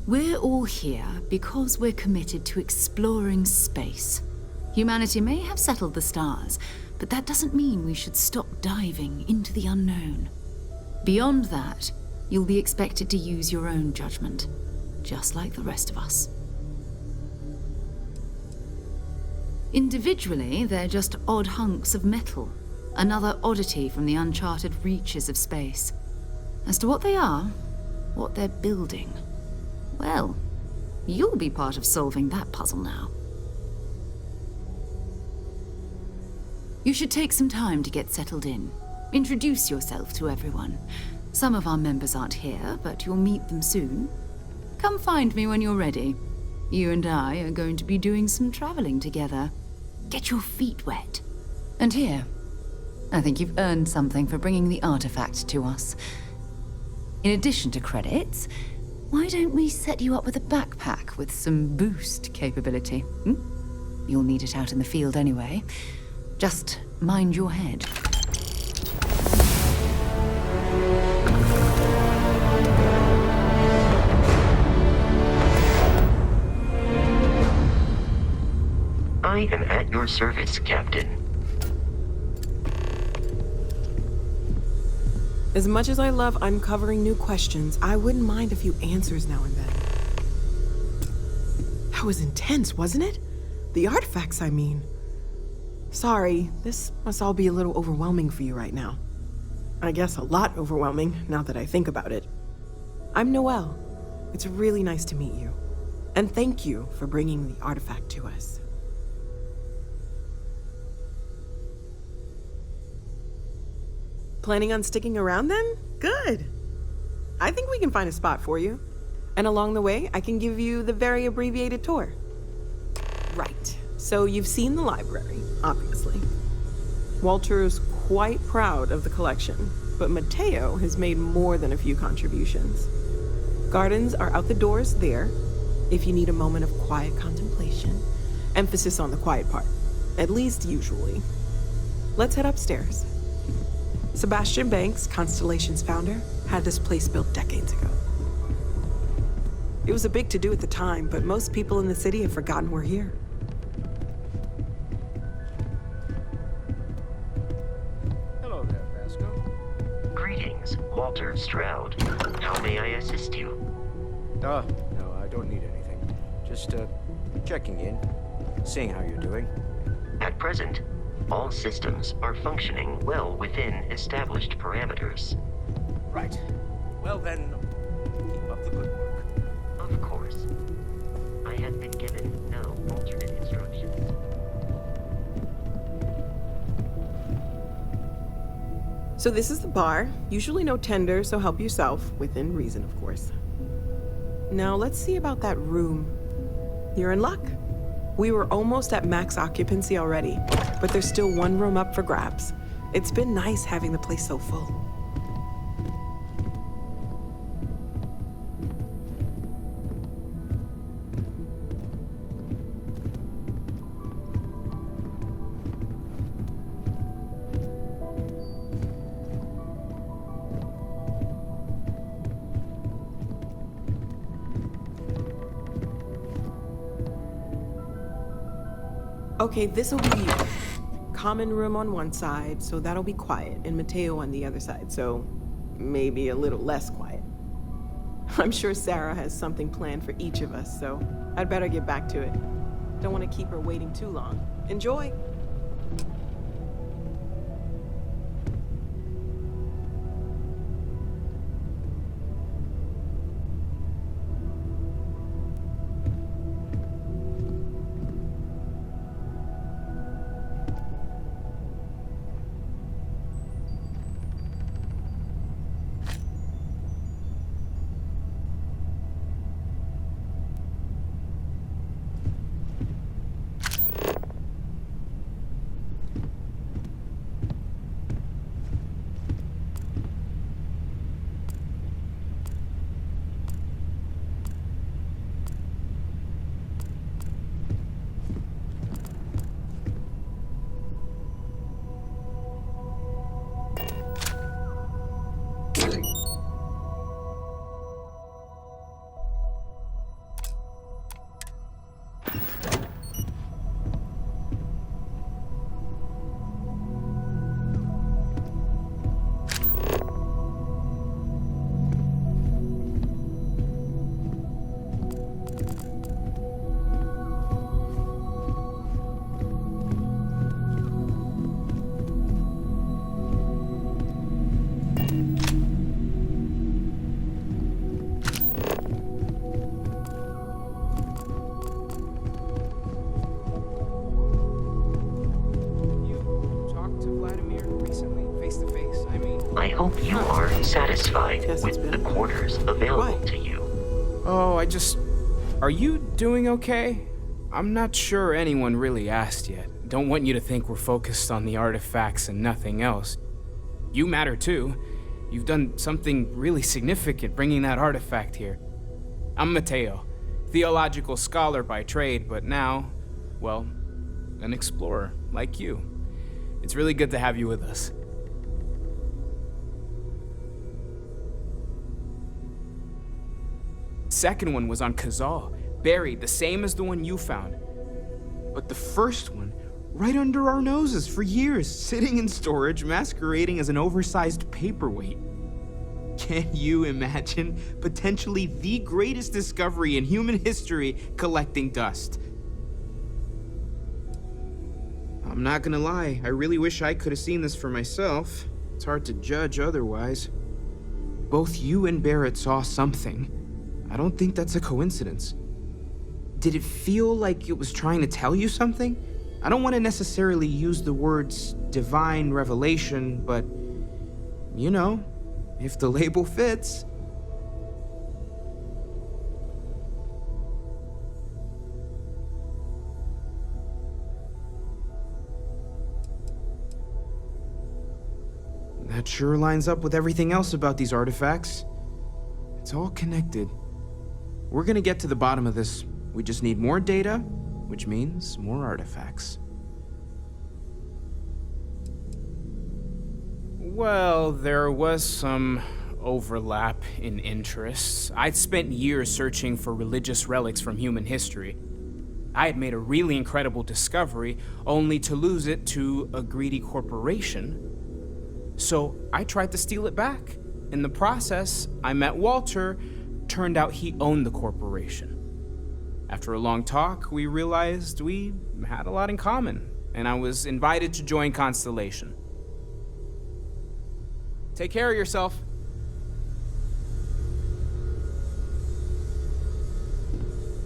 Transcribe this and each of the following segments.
We're all here because we're committed to exploring space. Humanity may have settled the stars, but that doesn't mean we should stop diving into the unknown. Beyond that, you'll be expected to use your own judgment, just like the rest of us. Individually, they're just odd hunks of metal, another oddity from the uncharted reaches of space. As to what they are, what they're building, well, you'll be part of solving that puzzle now. You should take some time to get settled in. Introduce yourself to everyone. Some of our members aren't here, but you'll meet them soon. Come find me when you're ready. You and I are going to be doing some traveling together. Get your feet wet. And here, I think you've earned something for bringing the artifact to us. In addition to credits, why don't we set you up with a backpack with some boost capability? You'll need it out in the field anyway. Just mind your head. I am at your service, Captain. As much as I love uncovering new questions, I wouldn't mind a few answers now and then. That was intense, wasn't it? The artifacts, I mean. Sorry, this must all be a little overwhelming for you right now. I guess a lot overwhelming, now that I think about it. I'm Noelle. It's really nice to meet you. And thank you for bringing the artifact to us. Planning on sticking around then? Good. I think we can find a spot for you. And along the way, I can give you the very abbreviated tour. Right. So you've seen the library, obviously. Walter's quite proud of the collection, but Mateo has made more than a few contributions. Gardens are out the doors there, if you need a moment of quiet contemplation. Emphasis on the quiet part, at least usually. Let's head upstairs. Sebastian Banks, Constellation's founder, had this place built decades ago. It was a big to-do at the time, but most people in the city have forgotten we're here. Hello there, Vasco. Greetings, Walter Stroud. How may I assist you? No, I don't need anything. Just, checking in, seeing how you're doing. At present, all systems are functioning well within established parameters. Right. Well then, keep up the good work. Of course. I have been given no alternate instructions. So this is the bar. Usually no tender, so help yourself, within reason, of course. Now let's see about that room. You're in luck. We were almost at max occupancy already, but there's still one room up for grabs. It's been nice having the place so full. Okay, this'll be common room on one side, so that'll be quiet, and Mateo on the other side, so maybe a little less quiet. I'm sure Sarah has something planned for each of us, so I'd better get back to it. Don't want to keep her waiting too long. Enjoy! I hope you are satisfied Yes, it's with the been. quarters available Why? to you. Oh, Are you doing okay? I'm not sure anyone really asked yet. Don't want you to think we're focused on the artifacts and nothing else. You matter too. You've done something really significant bringing that artifact here. I'm Mateo, theological scholar by trade, but now, well, an explorer like you. It's really good to have you with us. Second one was on Kazal, buried, the same as the one you found. But the first one, right under our noses for years, sitting in storage, masquerading as an oversized paperweight. Can you imagine potentially the greatest discovery in human history collecting dust? I'm not gonna lie, I really wish I could have seen this for myself. It's hard to judge otherwise. Both you and Barrett saw something. I don't think that's a coincidence. Did it feel like it was trying to tell you something? I don't want to necessarily use the words divine revelation, but you know, if the label fits. That sure lines up with everything else about these artifacts. It's all connected. We're gonna get to the bottom of this. We just need more data, which means more artifacts. Well, there was some overlap in interests. I'd spent years searching for religious relics from human history. I had made a really incredible discovery, only to lose it to a greedy corporation. So I tried to steal it back. In the process, I met Walter. Turned out he owned the corporation. After a long talk, we realized we had a lot in common, and I was invited to join Constellation. Take care of yourself.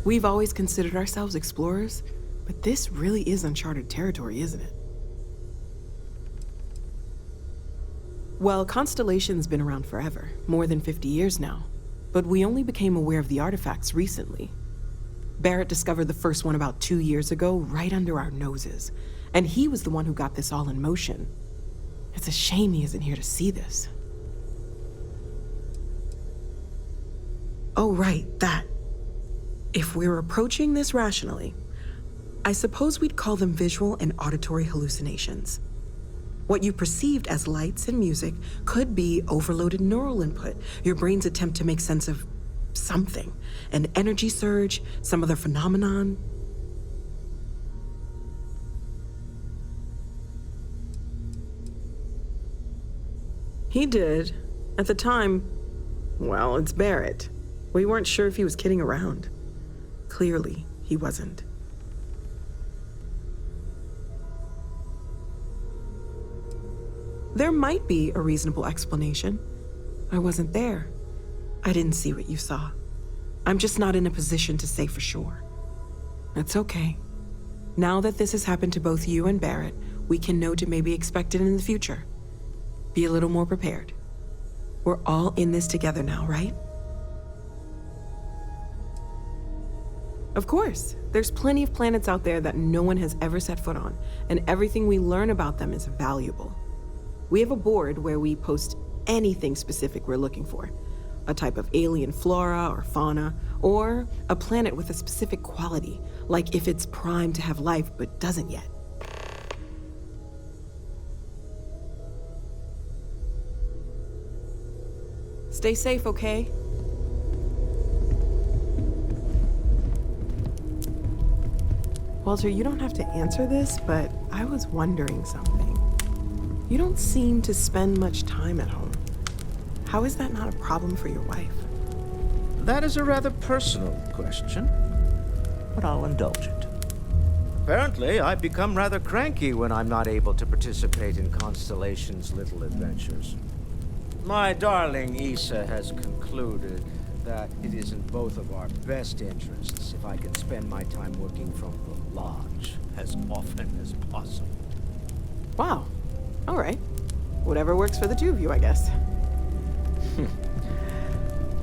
We've always considered ourselves explorers, but this really is uncharted territory, isn't it? Well, Constellation's been around forever, more than 50 years now. But we only became aware of the artifacts recently. Barrett discovered the first one about 2 years ago, right under our noses. And he was the one who got this all in motion. It's a shame he isn't here to see this. Oh, right, that. If we're approaching this rationally, I suppose we'd call them visual and auditory hallucinations. What you perceived as lights and music could be overloaded neural input, your brain's attempt to make sense of something, an energy surge, some other phenomenon. He did. At the time, well, it's Barrett. We weren't sure if he was kidding around. Clearly, he wasn't. There might be a reasonable explanation. I wasn't there. I didn't see what you saw. I'm just not in a position to say for sure. It's okay. Now that this has happened to both you and Barrett, we can know to maybe expect it in the future. Be a little more prepared. We're all in this together now, right? Of course. There's plenty of planets out there that no one has ever set foot on, and everything we learn about them is valuable. We have a board where we post anything specific we're looking for. A type of alien flora or fauna, or a planet with a specific quality, like if it's primed to have life but doesn't yet. Stay safe, okay? Walter, you don't have to answer this, but I was wondering something. You don't seem to spend much time at home. How is that not a problem for your wife? That is a rather personal question, but I'll indulge it. Apparently, I become rather cranky when I'm not able to participate in Constellation's little adventures. My darling Issa has concluded that it is in both of our best interests if I can spend my time working from the lodge as often as possible. Wow. All right. Whatever works for the two of you, I guess.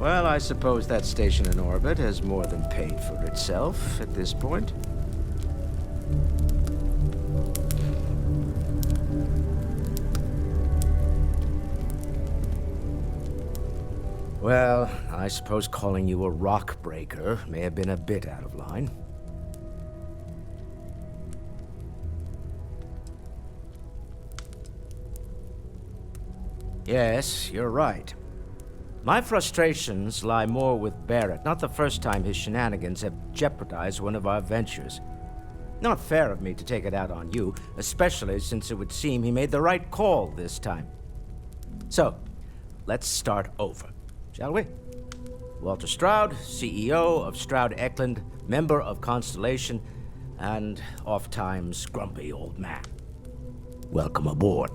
Well, I suppose that station in orbit has more than paid for itself at this point. Well, I suppose calling you a rock breaker may have been a bit out of line. Yes, you're right. My frustrations lie more with Barrett. Not the first time his shenanigans have jeopardized one of our ventures. Not fair of me to take it out on you, especially since it would seem he made the right call this time. So, let's start over, shall we? Walter Stroud, CEO of Stroud Eklund, member of Constellation, and oft-times grumpy old man. Welcome aboard.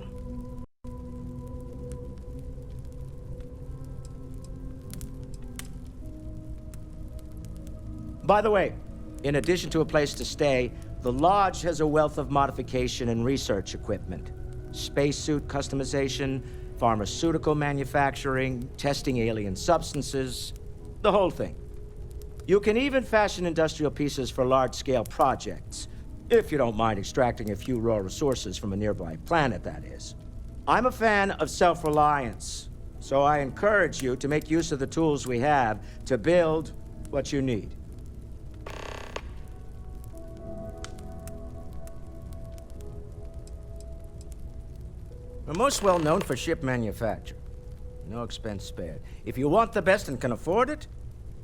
By the way, in addition to a place to stay, the Lodge has a wealth of modification and research equipment. Spacesuit customization, pharmaceutical manufacturing, testing alien substances, the whole thing. You can even fashion industrial pieces for large-scale projects, if you don't mind extracting a few raw resources from a nearby planet, that is. I'm a fan of self-reliance, so I encourage you to make use of the tools we have to build what you need. We're most well known for ship manufacture. No expense spared. If you want the best and can afford it,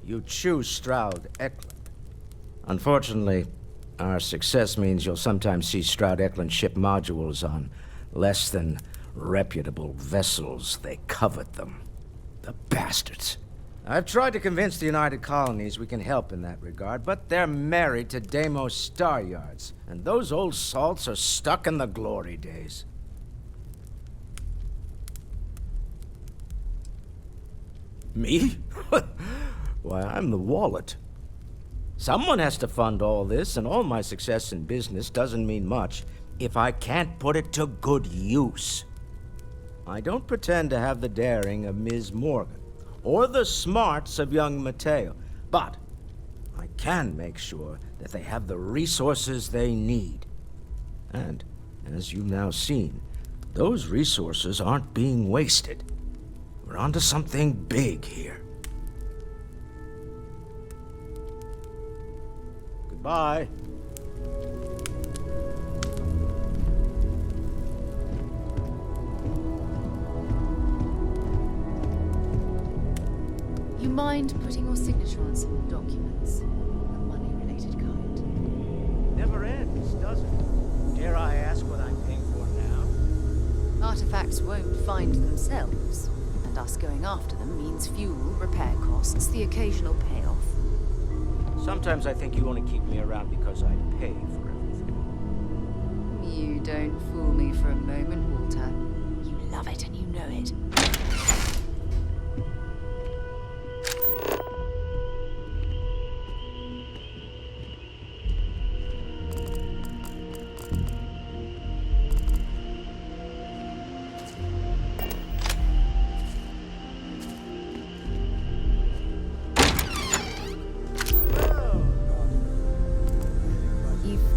you choose Stroud Eklund. Unfortunately, our success means you'll sometimes see Stroud Eklund ship modules on less than reputable vessels. They covet them. The bastards. I've tried to convince the United Colonies we can help in that regard, but they're married to Deimos Star Yards, and those old salts are stuck in the glory days. Me? Why, I'm the wallet. Someone has to fund all this, and all my success in business doesn't mean much if I can't put it to good use. I don't pretend to have the daring of Ms. Morgan, or the smarts of young Mateo, but I can make sure that they have the resources they need. And, as you've now seen, those resources aren't being wasted. We're onto something big here. Goodbye. You mind putting your signature on some documents? A money-related kind. Never ends, does it? Dare I ask what I'm paying for now? Artifacts won't find themselves, and us going after them means fuel, repair costs, the occasional payoff. Sometimes I think you only keep me around because I pay for everything. You don't fool me for a moment, Walter. You love it and you know it.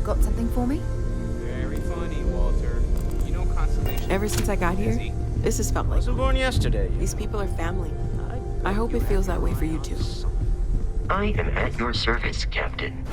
Got something for me? Very funny, Walter. You know Constellation. Ever since I got here, busy. this has felt like Wasn't born yesterday. these people are family. I hope it feels that way for you too. I am at your service, Captain.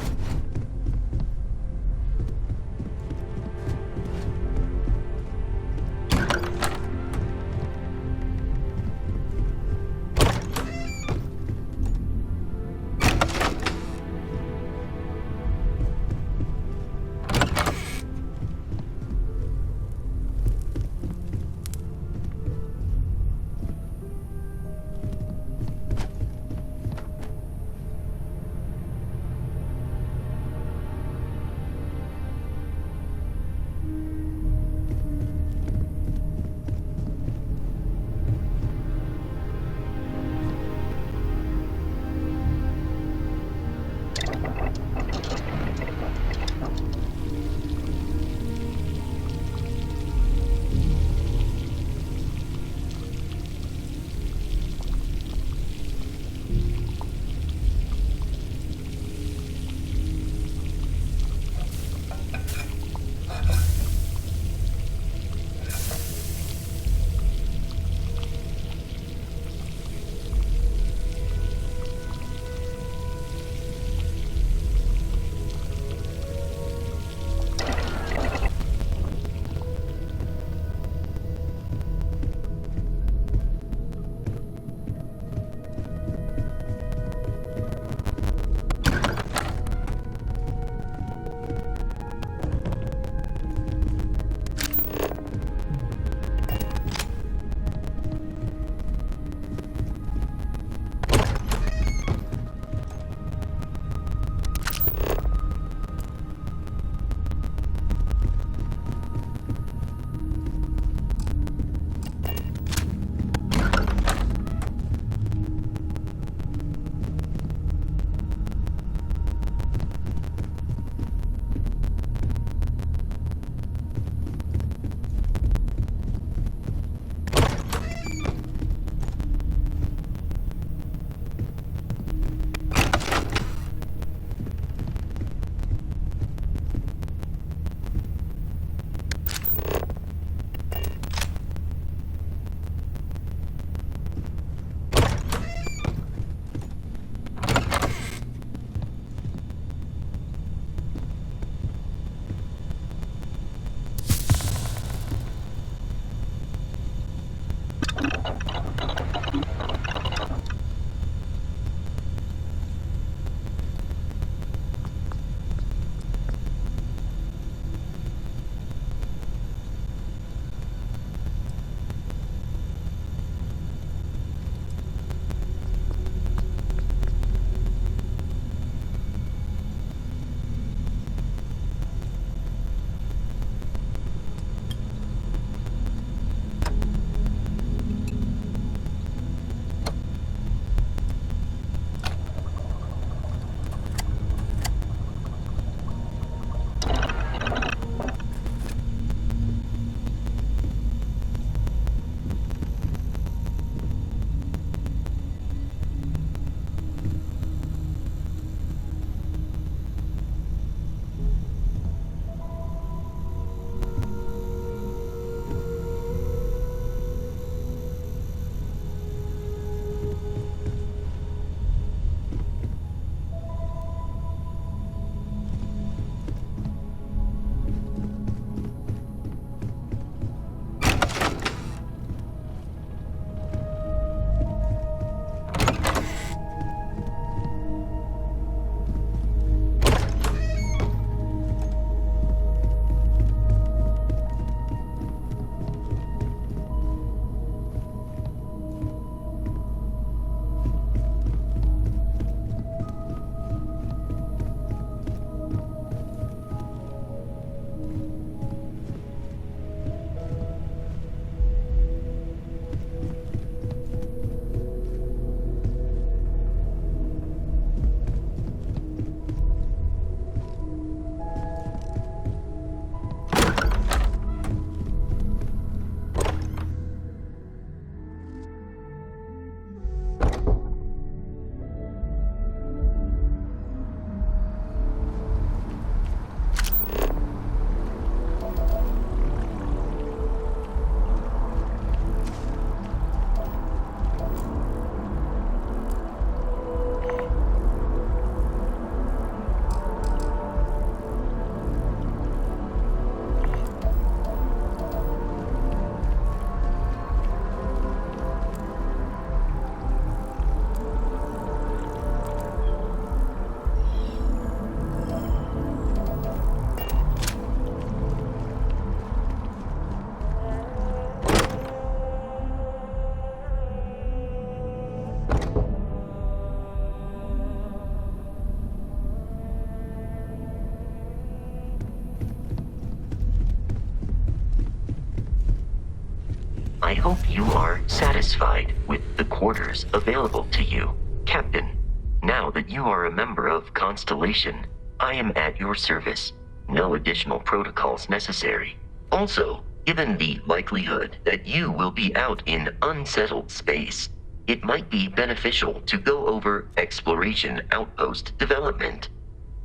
I hope you are satisfied with the quarters available to you, Captain. Now that you are a member of Constellation, I am at your service. No additional protocols necessary. Also, given the likelihood that you will be out in unsettled space, it might be beneficial to go over exploration outpost development,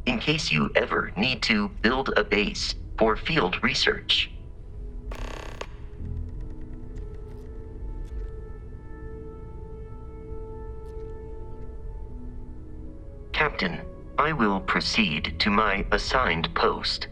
in case you ever need to build a base for field research. Captain, I will proceed to my assigned post.